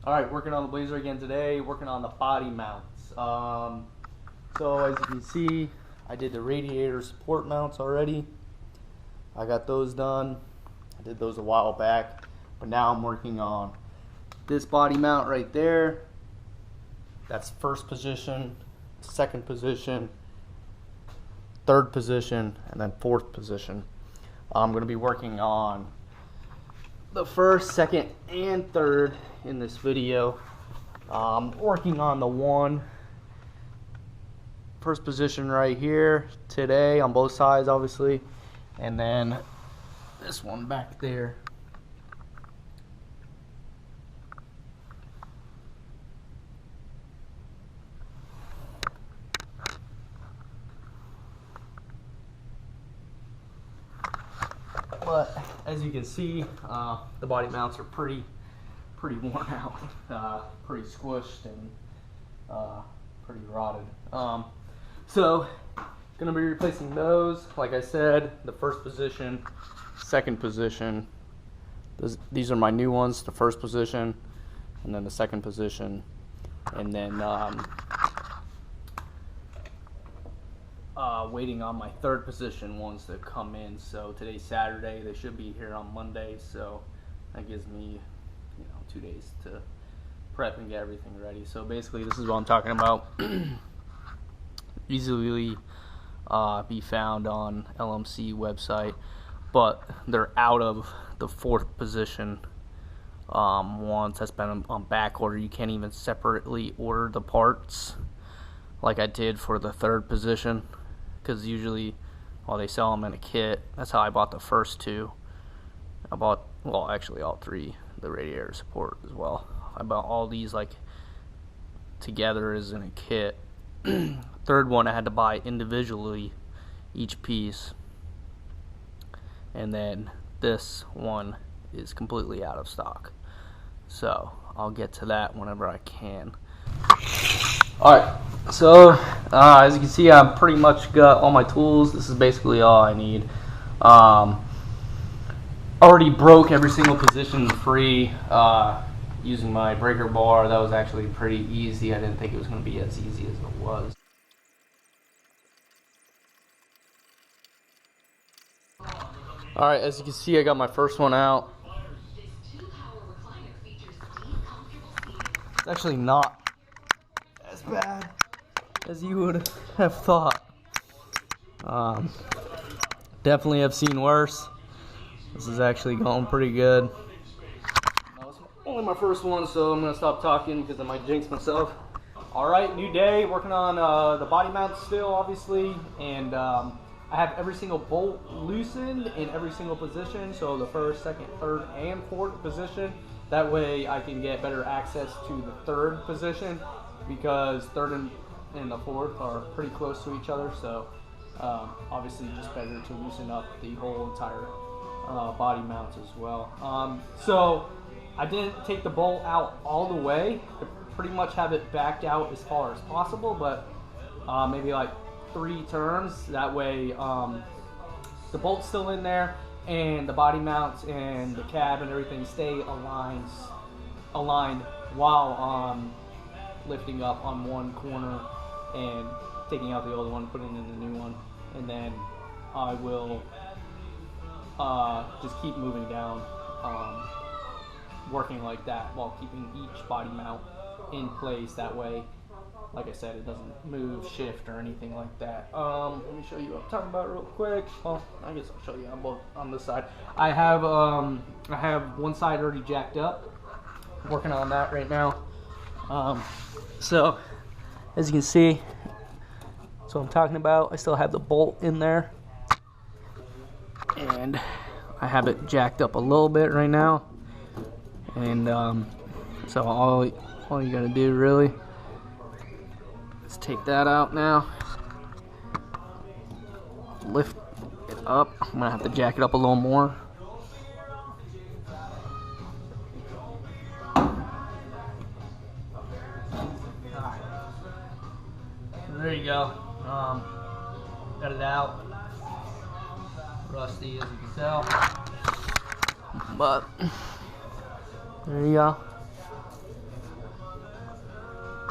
Alright, working on the Blazer again today, working on the body mounts. So as you can see, I did the radiator support mounts already. I got those done. I did those a while back, but now I'm working on this body mount right there. That's first position, second position, third position, and then fourth position. I'm going to be working on the first, second, and third in this video. Working on the first position right here today on both sides, obviously, and then this one back there. But as you can see, the body mounts are pretty worn out, pretty squished and pretty rotted. So gonna be replacing those. Like I said, the first position, second position. These are my new ones. The first position, and then the second position, and then waiting on my third position ones to come in. So today's Saturday, they should be here on Monday, so that gives me 2 days to prep and get everything ready. So basically this is what I'm talking about. Easily be found on LMC website, but they're out of the fourth position ones. That's been on back order. You can't even separately order the parts like I did for the third position, because usually, well, they sell them in a kit. That's how I bought the first two. I bought, well, actually all three, the radiator support as well. I bought all these like together as in a kit. Third one I had to buy individually, each piece. And then this one is completely out of stock. So I'll get to that whenever I can. Alright, so as you can see, I've pretty much got all my tools. This is basically all I need. Already broke every single position free using my breaker bar. That was actually pretty easy. I didn't think it was going to be as easy as it was. Alright, as you can see, I got my first one out. It's actually not as bad as you would have thought. Definitely have seen worse. This is actually going pretty good. It's only my first one, so I'm going to stop talking because I might jinx myself. Alright, new day, working on the body mount still, obviously, and I have every single bolt loosened in every single position, so the first, second, third, and fourth position. That way I can get better access to the third position, because third and the fourth are pretty close to each other, so obviously just better to loosen up the whole entire body mounts as well. So I didn't take the bolt out all the way. I pretty much have it backed out as far as possible, but maybe like 3 turns. That way the bolt's still in there, and the body mounts and the cab and everything stay aligned while lifting up on one corner and taking out the old one, putting in the new one, and then I will just keep moving down, working like that while keeping each body mount in place. That way, like I said, it doesn't move, shift, or anything like that. Let me show you what I'm talking about real quick. Well, I guess I'll show you on both on this side. I have one side already jacked up. Working on that right now. So as you can see, that's what I'm talking about. I still have the bolt in there, and I have it jacked up a little bit right now. And so all you gotta do really, let's take that out now, lift it up. I'm gonna have to jack it up a little more. There you go. Got it out. Rusty, as you can tell. But there you go.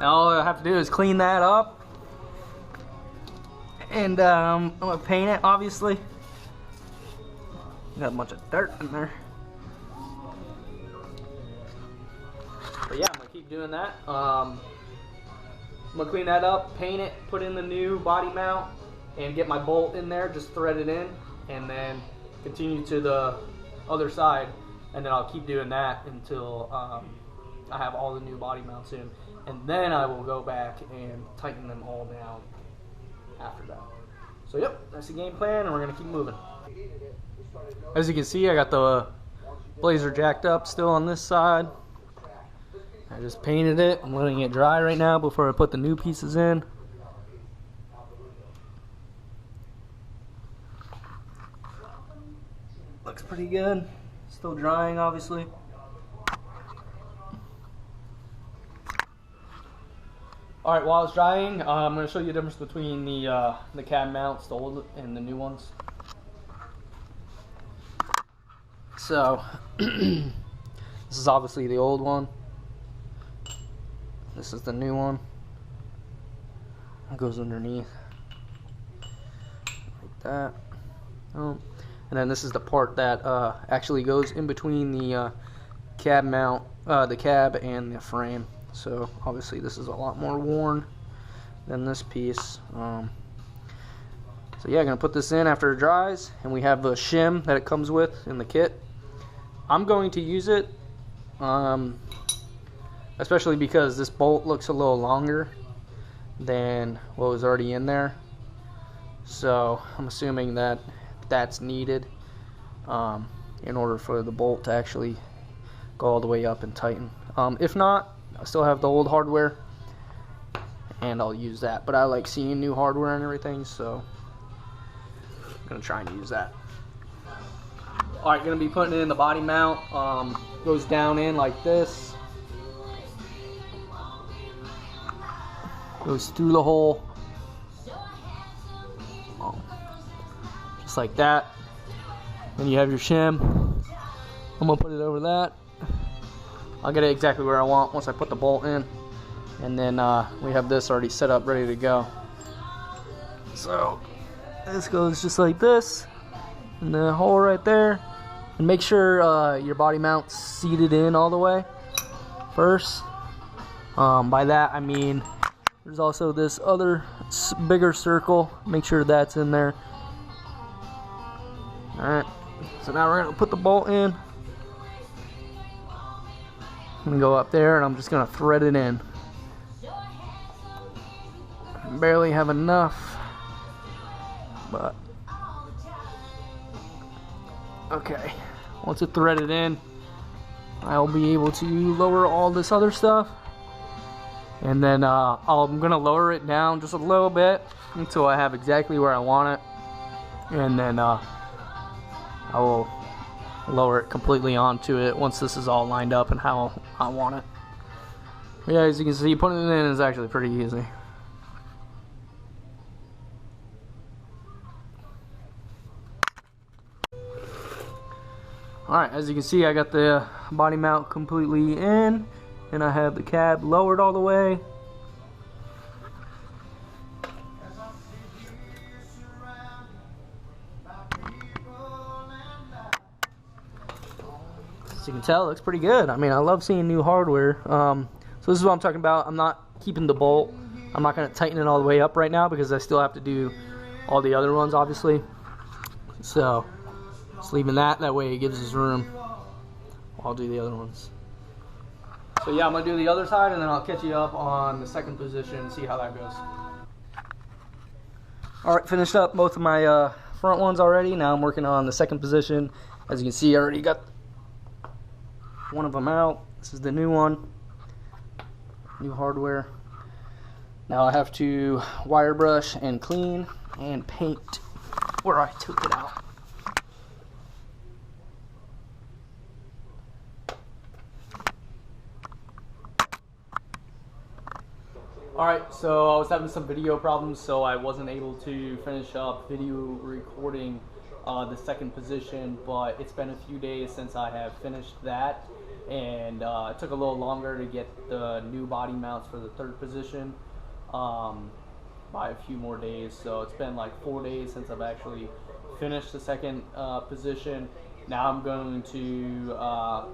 Now all I have to do is clean that up. And I'm gonna paint it, obviously. Got a bunch of dirt in there. But yeah, I'm gonna keep doing that. I'm gonna clean that up, paint it, put in the new body mount, and get my bolt in there, just thread it in, and then continue to the other side. And then I'll keep doing that until I have all the new body mounts in. And then I will go back and tighten them all down after that. So yep, that's the game plan, and we're gonna keep moving. As you can see, I got the Blazer jacked up still on this side. I just painted it. I'm letting it dry right now before I put the new pieces in. Looks pretty good. Still drying, obviously. Alright, while it's drying, I'm going to show you the difference between the cab mounts, the old and the new ones. So, this is obviously the old one. This is the new one. It goes underneath. Like that. Oh. And then this is the part that actually goes in between the cab mount, the cab and the frame. So obviously this is a lot more worn than this piece. So yeah, gonna put this in after it dries, and we have the shim that it comes with in the kit. I'm going to use it, especially because this bolt looks a little longer than what was already in there. So I'm assuming that that's needed in order for the bolt to actually go all the way up and tighten. If not, I still have the old hardware, and I'll use that. But I like seeing new hardware and everything, so I'm gonna try and use that. All right, gonna be putting in the body mount. Goes down in like this, goes through the hole, just like that. Then you have your shim. I'm gonna put it over that. I'll get it exactly where I want once I put the bolt in, and then we have this already set up, ready to go. So this goes just like this, in the hole right there. And make sure your body mount's seated in all the way first. By that I mean there's also this other bigger circle. Make sure that's in there. Alright, so now we're gonna put the bolt in. I'm gonna go up there and I'm just gonna thread it in. I barely have enough, but okay. Once it's threaded in, I'll be able to lower all this other stuff, and then I'm gonna lower it down just a little bit until I have exactly where I want it, and then I will lower it completely onto it once this is all lined up and how I want it. Yeah, as you can see, putting it in is actually pretty easy. Alright, as you can see, I got the body mount completely in, and I have the cab lowered all the way. As you can tell, it looks pretty good. I mean, I love seeing new hardware. So this is what I'm talking about. I'm not keeping the bolt. I'm not going to tighten it all the way up right now because I still have to do all the other ones, obviously. So just leaving that way it gives us room. I'll do the other ones. So yeah, I'm going to do the other side, and then I'll catch you up on the second position and see how that goes. Alright, finished up both of my front ones already. Now I'm working on the second position. As you can see, I already got one of them out. This is the new one. New hardware. Now I have to wire brush and clean and paint where I took it out. Alright, so I was having some video problems, so I wasn't able to finish up video recording the second position, but it's been a few days since I have finished that, and it took a little longer to get the new body mounts for the third position by a few more days. So it's been like 4 days since I've actually finished the second position. Now I'm going to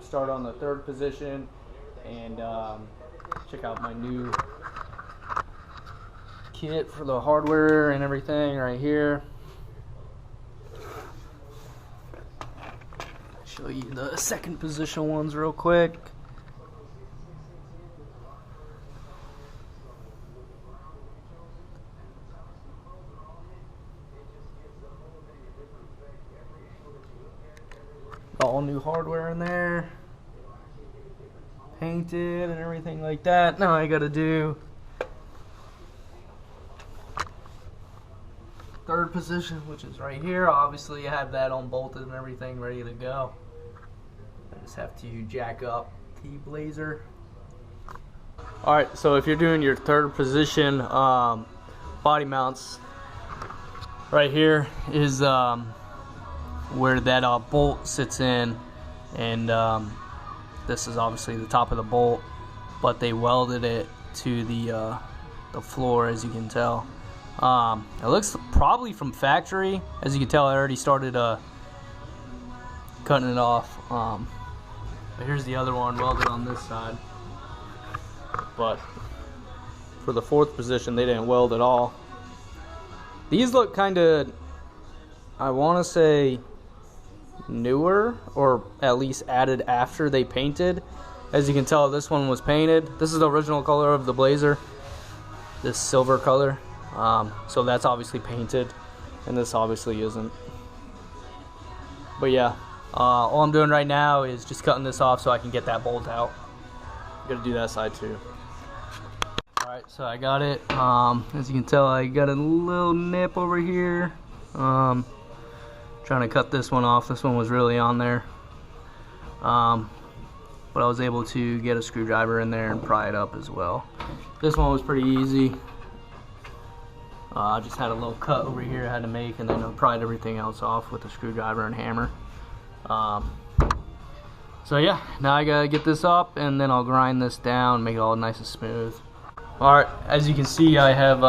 start on the third position and check out my new kit for the hardware and everything right here. Show you the second position ones real quick. All new hardware in there, painted and everything like that. Now I gotta do third position, which is right here. Obviously I have that unbolted and everything ready to go. I just have to jack up the Blazer. Alright, so if you're doing your third position body mounts, right here is where that bolt sits in, and this is obviously the top of the bolt, but they welded it to the floor, as you can tell. It looks probably from factory. As you can tell, I already started cutting it off. But here's the other one welded on this side. But for the fourth position, they didn't weld at all. These look kind of, I want to say, newer, or at least added after they painted. As you can tell, this one was painted. This is the original color of the Blazer, this silver color. So that's obviously painted, and this obviously isn't. But yeah, all I'm doing right now is just cutting this off so I can get that bolt out. I'm gonna do that side too. Alright, so I got it. As you can tell, I got a little nip over here. Trying to cut this one off. This one was really on there. But I was able to get a screwdriver in there and pry it up as well. This one was pretty easy. I just had a little cut over here I had to make, and then I pried everything else off with a screwdriver and hammer. So yeah, now I gotta get this up, and then I'll grind this down, make it all nice and smooth. Alright, as you can see, I have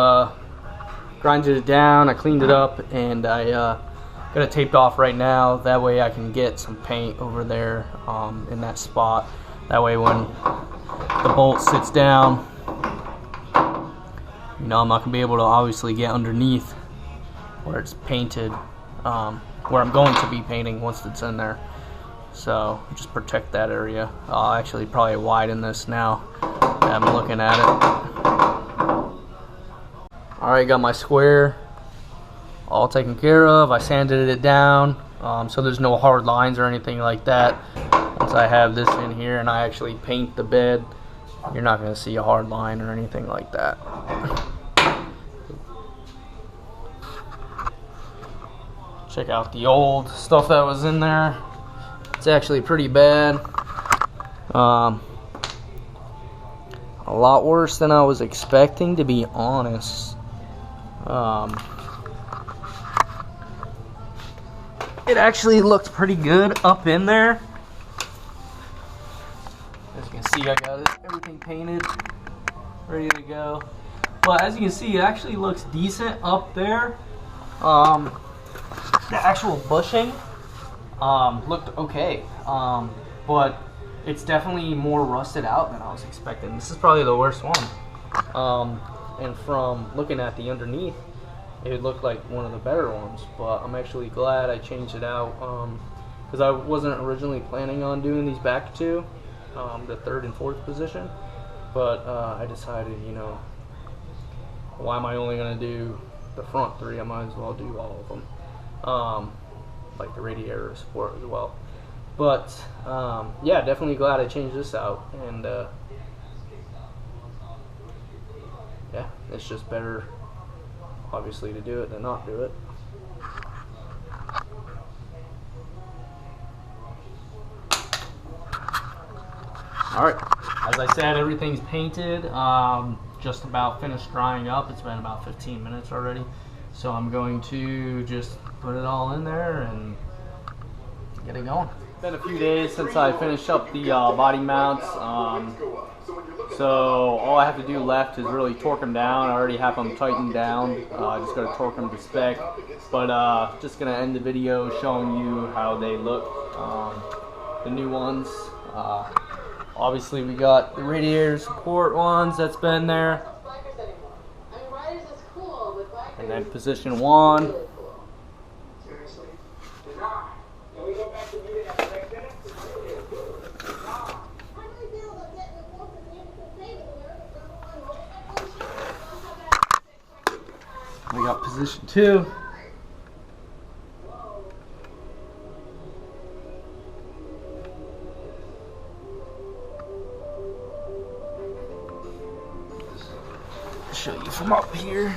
grinded it down, I cleaned it up, and I got it taped off right now. That way I can get some paint over there in that spot. That way when the bolt sits down, you know, I'm not gonna be able to obviously get underneath where it's painted, where I'm going to be painting once it's in there. So just protect that area. I'll actually probably widen this now that I'm looking at it. Alright, got my square all taken care of. I sanded it down, so there's no hard lines or anything like that. Once I have this in here and I actually paint the bed, you're not going to see a hard line or anything like that. Check out the old stuff that was in there. It's actually pretty bad. A lot worse than I was expecting, to be honest. It actually looked pretty good up in there. As you can see, I got everything painted, ready to go. But as you can see, it actually looks decent up there. The actual bushing looked okay, but it's definitely more rusted out than I was expecting. This is probably the worst one. And from looking at the underneath, it looked like one of the better ones, but I'm actually glad I changed it out, because I wasn't originally planning on doing these back two, the third and fourth position, but I decided, you know, why am I only going to do the front three? I might as well do all of them, like the radiator support as well. But yeah, definitely glad I changed this out, and yeah, it's just better, obviously, to do it than not do it. Alright, as I said, everything's painted, just about finished drying up. It's been about 15 minutes already, so I'm going to just put it all in there and get it going. been a few days since I finished up the body mounts. So all I have to do left is really torque them down. I already have them tightened down. I just got to torque them to spec. But just gonna end the video showing you how they look, the new ones. Obviously we got the radiator support ones that's been there. And then position 1. We got position 2. Show you from up here.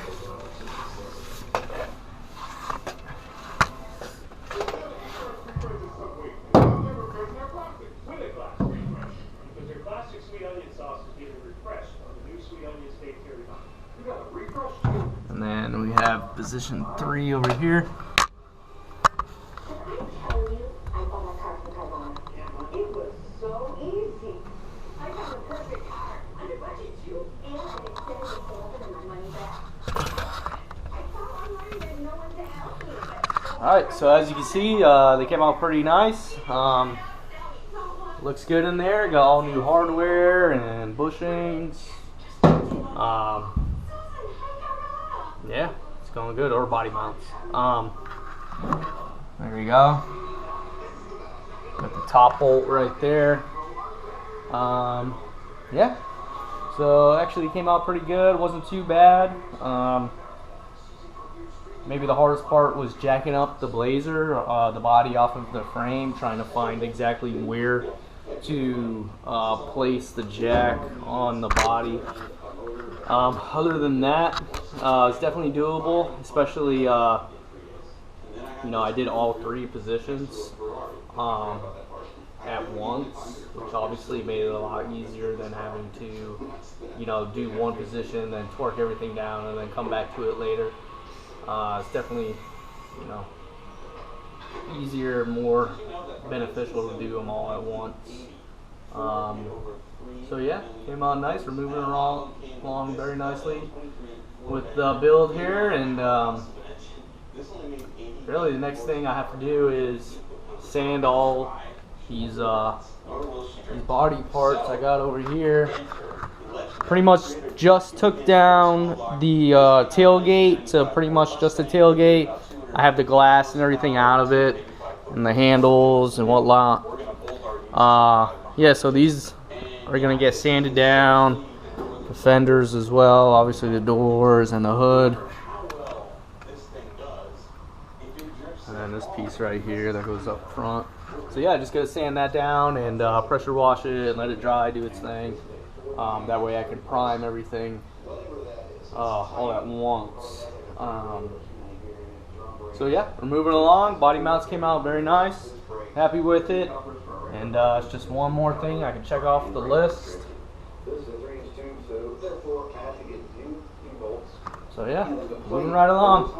And then we have position 3 over here. Alright, so as you can see, they came out pretty nice. Looks good in there. Got all new hardware and bushings. Yeah, it's going good. Or body mounts. There we go. Got the top bolt right there. Yeah. So actually came out pretty good. Wasn't too bad. Maybe the hardest part was jacking up the Blazer, the body off of the frame, trying to find exactly where to place the jack on the body. Other than that, it's definitely doable, especially, you know, I did all 3 positions at once, which obviously made it a lot easier than having to, you know, do one position, then torque everything down, and then come back to it later. It's definitely, you know, easier, more beneficial to do them all at once. So yeah, came out nice. We're moving along very nicely with the build here, and really the next thing I have to do is sand all these body parts I got over here. Pretty much just took down the tailgate to pretty much just the tailgate. I have the glass and everything out of it, and the handles and whatnot. Yeah, so these are gonna get sanded down. The fenders as well, obviously the doors and the hood. And then this piece right here that goes up front. So yeah, just gotta sand that down and pressure wash it and let it dry, do its thing. That way I can prime everything all at once. So yeah, we're moving along. Body mounts came out very nice. Happy with it. And it's just one more thing I can check off the list. So yeah, moving right along.